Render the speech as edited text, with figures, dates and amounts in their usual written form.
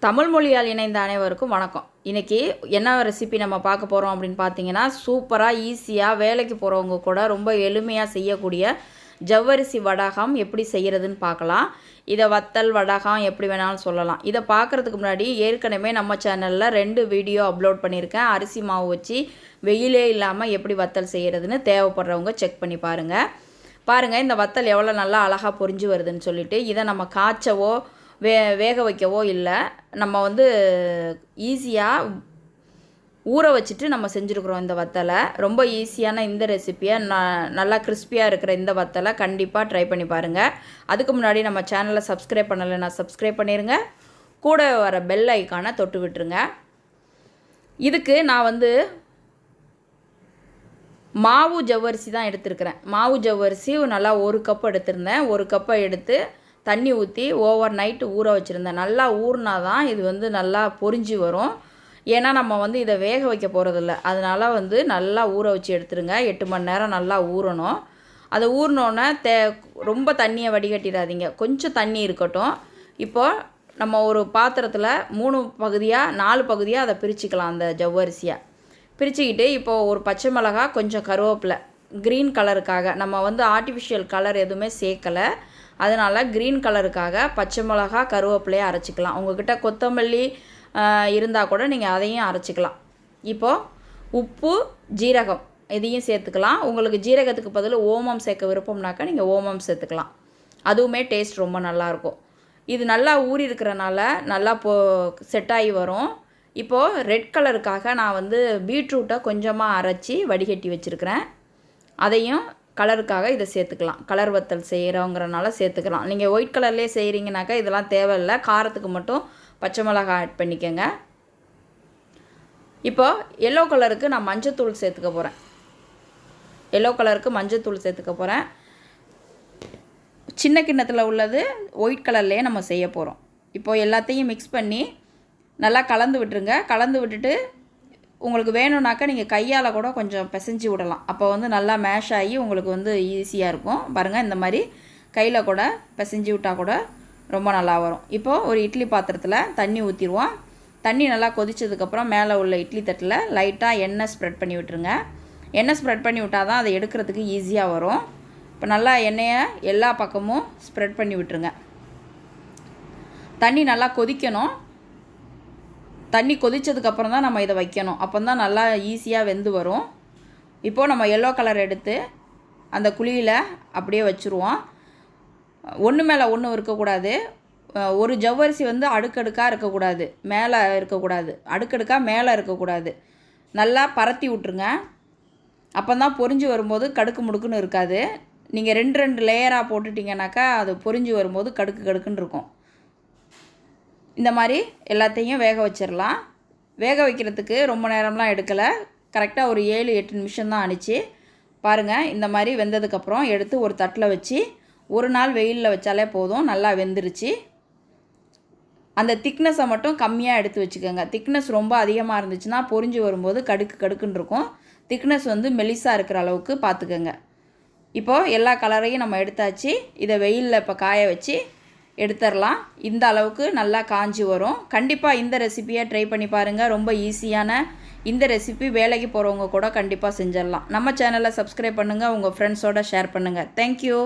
தமிழ் மொழியால் இணைந்த அனைவருக்கும் வணக்கம். இன்றைக்கி என்ன ரெசிபி நம்ம பார்க்க போகிறோம் அப்படின்னு பார்த்தீங்கன்னா, சூப்பராக ஈஸியாக வேலைக்கு போகிறவங்க கூட ரொம்ப எளிமையாக செய்யக்கூடிய ஜவ்வரிசி வடகம் எப்படி செய்கிறதுன்னு பார்க்கலாம். இதை வத்தல் வடகம் எப்படி வேணாலும் சொல்லலாம். இதை பார்க்குறதுக்கு முன்னாடி ஏற்கனவே நம்ம சேனலில் 2 வீடியோ அப்லோட் பண்ணியிருக்கேன். அரிசி மாவு வச்சு வெயிலே இல்லாமல் எப்படி வத்தல் செய்கிறதுன்னு தேவைப்படுறவங்க செக் பண்ணி பாருங்கள். இந்த வத்தல் எவ்வளோ நல்லா அழகாக பொரிஞ்சு வருதுன்னு சொல்லிட்டு இதை நம்ம காய்ச்சவோ வேக வைக்கவோ இல்லை, நம்ம ஈஸியாக ஊற வச்சுட்டு நம்ம செஞ்சுருக்குறோம். இந்த வத்தலை ரொம்ப ஈஸியான இந்த ரெசிப்பியை நல்லா கிறிஸ்பியாக இருக்கிற இந்த வத்தலை கண்டிப்பாக ட்ரை பண்ணி பாருங்கள். அதுக்கு முன்னாடி நம்ம சேனலை சப்ஸ்கிரைப் பண்ணலைன்னா சப்ஸ்கிரைப் பண்ணிடுங்க. கூட வர பெல் ஐக்கானை தொட்டு விட்டுருங்க. இதுக்கு நான் மாவு ஜவ்வரிசி தான் எடுத்துருக்கிறேன். மாவு ஜவ்வரிசி நல்லா 1 கப் எடுத்திருந்தேன். 1 கப்பை எடுத்து தண்ணி ஊற்றி ஓவர் நைட்டு ஊற வச்சுருந்தேன். நல்லா ஊறினா தான் இது நல்லா பொரிஞ்சு வரும். ஏன்னா நம்ம இதை வேக வைக்க போகிறதில்ல, அதனால் நல்லா ஊற வச்சு எடுத்துருங்க. 8 மணி நேரம் நல்லா ஊறணும். அதை ஊறினோன்னே ரொம்ப தண்ணியை வடிகட்டிடாதீங்க, கொஞ்சம் தண்ணி இருக்கட்டும். இப்போது நம்ம ஒரு பாத்திரத்தில் 3 பகுதியாக 4 பகுதியாக அதை பிரிச்சுக்கலாம். அந்த ஜவ்வரிசியை பிரிச்சுக்கிட்டு இப்போது ஒரு பச்சை மிளகாய், கொஞ்சம் கருவேப்பிலை, க்ரீன் கலருக்காக நம்ம ஆர்டிஃபிஷியல் கலர் எதுவுமே சேர்க்கலை, அதனால் க்ரீன் கலருக்காக பச்சை மிளகா கருவேப்பிலையை அரைச்சிக்கலாம். உங்கள்கிட்ட கொத்தமல்லி இருந்தால் கூட நீங்கள் அதையும் அரைச்சிக்கலாம். இப்போது உப்பு, ஜீரகம் இதையும் சேர்த்துக்கலாம். உங்களுக்கு ஜீரகத்துக்கு பதில் ஓமம் சேர்க்க விருப்பம்னாக்கா நீங்கள் ஓமம் சேர்த்துக்கலாம். அதுவுமே டேஸ்ட் ரொம்ப நல்லாயிருக்கும். இது நல்லா ஊறி இருக்கிறனால நல்லா செட் ஆகி வரும். இப்போது ரெட் கலருக்காக நான் பீட்ரூட்டை கொஞ்சமாக அரைச்சி வடிகட்டி வச்சுருக்கிறேன். அதையும் கலருக்காக இதை சேர்த்துக்கலாம். கலர் வத்தல் செய்கிறோங்கிறனால சேர்த்துக்கலாம். நீங்கள் ஒயிட் கலர்லேயே செய்கிறீங்கனாக்கா இதெல்லாம் தேவையில்லை. காரத்துக்கு மட்டும் பச்சை மிளகாய் ஆட் பண்ணிக்கோங்க. இப்போது எல்லோ கலருக்கு நான் மஞ்சத்தூள் சேர்த்துக்க போகிறேன். எல்லோ கலருக்கு மஞ்சத்தூள் சேர்த்துக்க போகிறேன். சின்ன கிண்ணத்தில் உள்ளது ஒயிட் கலர்லேயே நம்ம செய்ய போகிறோம். இப்போது எல்லாத்தையும் மிக்ஸ் பண்ணி நல்லா கலந்து விட்டுருங்க. கலந்து விட்டுட்டு உங்களுக்கு வேணும்னாக்கா நீங்கள் கையால் கூட கொஞ்சம் பிசைஞ்சு விடலாம். அப்போ நல்லா மேஷ் ஆகி உங்களுக்கு ஈஸியாக இருக்கும். பாருங்கள், இந்த மாதிரி கையில் கூட பிசைஞ்சு விட்டால் கூட ரொம்ப நல்லா வரும். இப்போது ஒரு இட்லி பாத்திரத்தில் தண்ணி ஊற்றிடுவோம். தண்ணி நல்லா கொதிச்சதுக்கப்புறம் மேலே உள்ள இட்லி தட்டில் லைட்டாக எண்ணெய் ஸ்ப்ரெட் பண்ணி விட்டுருங்க. எண்ணெய் ஸ்ப்ரெட் பண்ணி விட்டால் தான் அதை எடுக்கிறதுக்கு ஈஸியாக வரும். இப்போ நல்லா எண்ணெயை எல்லா பக்கமும் ஸ்ப்ரெட் பண்ணி விட்டுருங்க. தண்ணி நல்லா கொதிக்கணும். தண்ணி கொதித்ததுக்கப்புறம் தான் நம்ம இதை வைக்கணும். அப்போ தான் நல்லா ஈஸியாக வெந்து வரும். இப்போது நம்ம எல்லோ கலர் எடுத்து அந்த குழியில் அப்படியே வச்சுருவோம். ஒன்று மேலே ஒன்று இருக்கக்கூடாது. ஒரு ஜவ்வரிசி அடுக்கடுக்காக இருக்கக்கூடாது, மேலே இருக்கக்கூடாது, அடுக்கடுக்காக மேலே இருக்கக்கூடாது. நல்லா பரத்தி விட்ருங்க. அப்போ தான் பொரிஞ்சு வரும்போது கடுக்கு முடுக்குன்னு இருக்காது. நீங்கள் 2 லேயராக போட்டுட்டிங்கனாக்கா அது பொரிஞ்சு வரும்போது கடுக்குன்னு இருக்கும். இந்த மாதிரி எல்லாத்தையும் வேக வச்சிடலாம். வேக வைக்கிறதுக்கு ரொம்ப நேரம்லாம் எடுக்கலை. கரெக்டாக ஒரு 7-8 நிமிஷம் தான் ஆணிச்சு. பாருங்கள், இந்த மாதிரி வெந்ததுக்கப்புறம் எடுத்து ஒரு தட்டில் வச்சு ஒரு நாள் வெயிலில் வச்சாலே போதும். நல்லா வெந்துருச்சு. அந்த திக்னஸை மட்டும் கம்மியாக எடுத்து வச்சுக்கோங்க. திக்னஸ் ரொம்ப அதிகமாக இருந்துச்சுன்னா பொரிஞ்சு வரும்போது கடுக்குன்னு இருக்கும். திக்னஸ் மெலிசாக இருக்கிற அளவுக்கு பார்த்துக்கோங்க. இப்போது எல்லா கலரையும் நம்ம எடுத்தாச்சு. இதை வெயிலில் இப்போ காய வச்சு எடுத்துடலாம். இந்த அளவுக்கு நல்லா காஞ்சி வரும். கண்டிப்பாக இந்த ரெசிப்பியை ட்ரை பண்ணி பாருங்கள். ரொம்ப ஈஸியான இந்த ரெசிபி வேலைக்கு போகிறவங்க கூட கண்டிப்பாக செஞ்சிடலாம். நம்ம சேனலை சப்ஸ்கிரைப் பண்ணுங்கள். உங்கள் ஃப்ரெண்ட்ஸோடு ஷேர் பண்ணுங்கள். தேங்க்யூ.